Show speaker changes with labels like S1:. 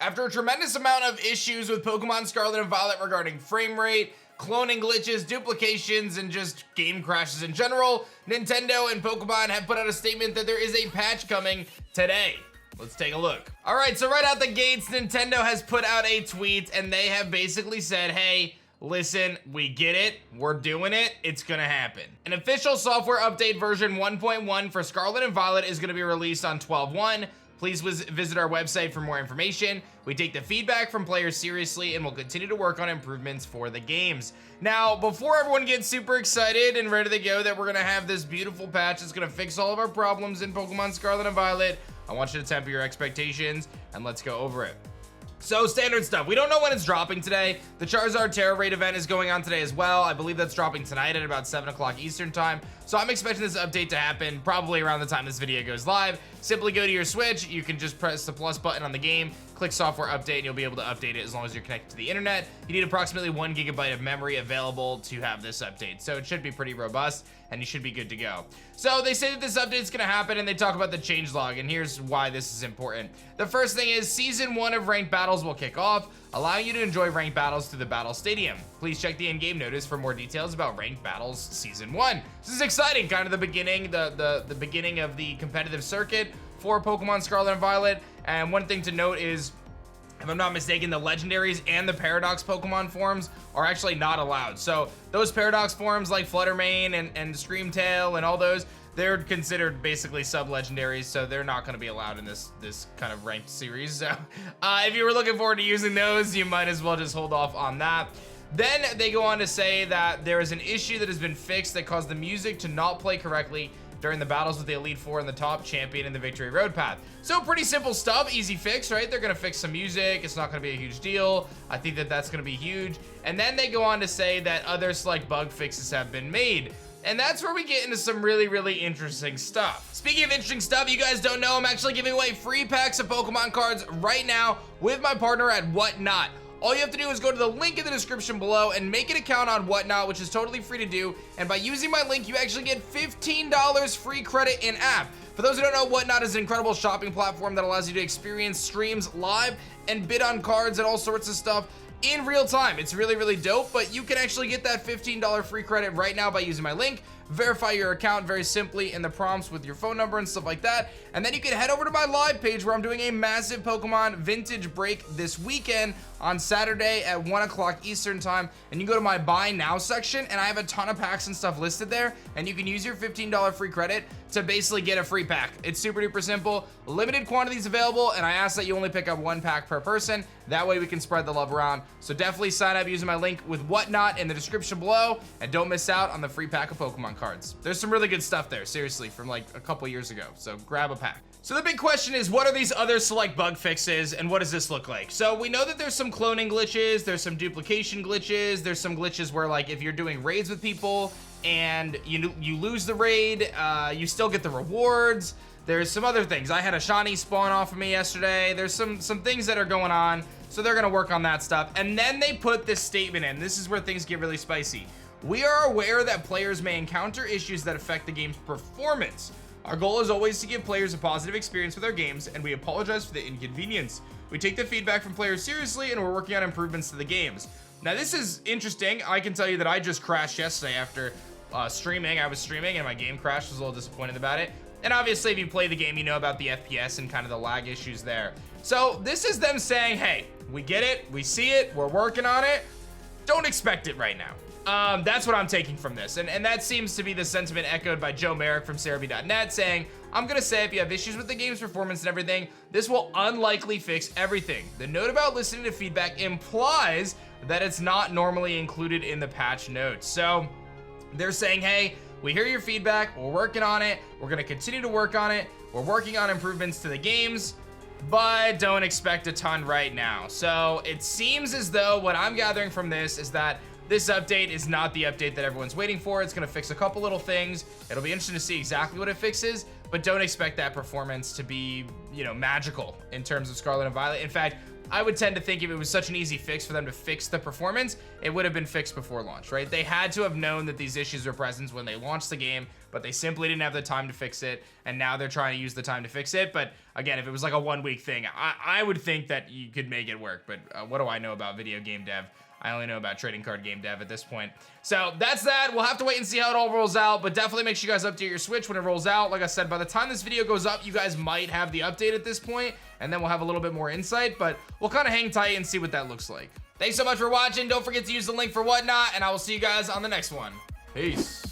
S1: After a tremendous amount of issues with Pokemon Scarlet and Violet regarding frame rate, cloning glitches, duplications, and just game crashes in general, Nintendo and Pokemon have put out a statement that there is a patch coming today. Let's take a look. All right, so right out the gates, Nintendo has put out a tweet and they have basically said, hey, listen, we get it, we're doing it, it's gonna happen. An official software update version 1.1 for Scarlet and Violet is gonna be released on 12/1. Please visit our website for more information. We take the feedback from players seriously and will continue to work on improvements for the games. Now, before everyone gets super excited and ready to go that we're gonna have this beautiful patch that's gonna fix all of our problems in Pokemon Scarlet and Violet, I want you to temper your expectations and let's go over it. So standard stuff, we don't know when it's dropping today. The Charizard Terra Raid event is going on today as well. I believe that's dropping tonight at about 7 o'clock Eastern time. So I'm expecting this update to happen probably around the time this video goes live. Simply go to your Switch, you can just press the plus button on the game, click software update, and you'll be able to update it as long as you're connected to the internet. You need approximately 1 GB of memory available to have this update. So it should be pretty robust and you should be good to go. So they say that this update is gonna happen and they talk about the changelog, and here's why this is important. The first thing is Season 1 of ranked battles will kick off, allowing you to enjoy ranked battles through the Battle Stadium. Please check the in-game notice for more details about ranked battles Season 1. This is exciting, kind of the beginning, the beginning of the competitive circuit for Pokemon Scarlet and Violet. And one thing to note is, if I'm not mistaken, the legendaries and the Paradox Pokemon forms are actually not allowed. So those Paradox forms like Fluttermane and Screamtail and all those, they're considered basically sub-legendaries, so they're not going to be allowed in this kind of ranked series. So if you were looking forward to using those, you might as well just hold off on that. Then they go on to say that there is an issue that has been fixed that caused the music to not play correctly during the battles with the Elite Four and the top champion in the Victory Road path. So pretty simple stuff, easy fix, right? They're gonna fix some music, it's not gonna be a huge deal. I think that that's gonna be huge. And then they go on to say that other select bug fixes have been made. And that's where we get into some really, really interesting stuff. Speaking of interesting stuff, you guys don't know, I'm actually giving away free packs of Pokemon cards right now with my partner at Whatnot. All you have to do is go to the link in the description below and make an account on Whatnot, which is totally free to do. And by using my link, you actually get $15 free credit in app. For those who don't know, Whatnot is an incredible shopping platform that allows you to experience streams live and bid on cards and all sorts of stuff in real time. It's really, really dope, but you can actually get that $15 free credit right now by using my link. Verify your account very simply in the prompts with your phone number and stuff like that. And then you can head over to my live page where I'm doing a massive Pokemon vintage break this weekend on Saturday at 1 o'clock Eastern time. And you go to my buy now section and I have a ton of packs and stuff listed there. And you can use your $15 free credit to basically get a free pack. It's super duper simple, limited quantities available. And I ask that you only pick up 1 pack per person. That way we can spread the love around. So definitely sign up using my link with Whatnot in the description below. And don't miss out on the free pack of Pokemon cards. There's some really good stuff there, seriously, from like a couple years ago. So grab a pack. So the big question is, what are these other select bug fixes and what does this look like? So we know that there's some cloning glitches, there's some duplication glitches, there's some glitches where like if you're doing raids with people and you lose the raid, you still get the rewards. There's some other things. I had a shiny spawn off of me yesterday. There's some things that are going on, so they're gonna work on that stuff. And then they put this statement in. This is where things get really spicy. We are aware that players may encounter issues that affect the game's performance. Our goal is always to give players a positive experience with our games, and we apologize for the inconvenience. We take the feedback from players seriously, and we're working on improvements to the games. Now, this is interesting. I can tell you that I just crashed yesterday after streaming. I was streaming, and my game crashed. I was a little disappointed about it. And obviously, if you play the game, you know about the FPS and kind of the lag issues there. So this is them saying, hey, we get it, we see it, we're working on it. Don't expect it right now. That's what I'm taking from this. And that seems to be the sentiment echoed by Joe Merrick from Cerebi.net saying, I'm gonna say if you have issues with the game's performance and everything, this will unlikely fix everything. The note about listening to feedback implies that it's not normally included in the patch notes. So they're saying, hey, we hear your feedback, we're working on it, we're gonna continue to work on it, we're working on improvements to the games, but don't expect a ton right now. So it seems as though what I'm gathering from this is that this update is not the update that everyone's waiting for. It's gonna fix a couple little things. It'll be interesting to see exactly what it fixes, but don't expect that performance to be, magical in terms of Scarlet and Violet. In fact, I would tend to think if it was such an easy fix for them to fix the performance, it would have been fixed before launch, right? They had to have known that these issues were present when they launched the game, but they simply didn't have the time to fix it, and now they're trying to use the time to fix it. But again, if it was like a 1 week thing, I would think that you could make it work, but what do I know about video game dev? I only know about trading card game dev at this point. So that's that. We'll have to wait and see how it all rolls out, but definitely make sure you guys update your Switch when it rolls out. Like I said, by the time this video goes up, you guys might have the update at this point, and then we'll have a little bit more insight, but we'll kind of hang tight and see what that looks like. Thanks so much for watching. Don't forget to use the link for whatnot, and I will see you guys on the next one. Peace.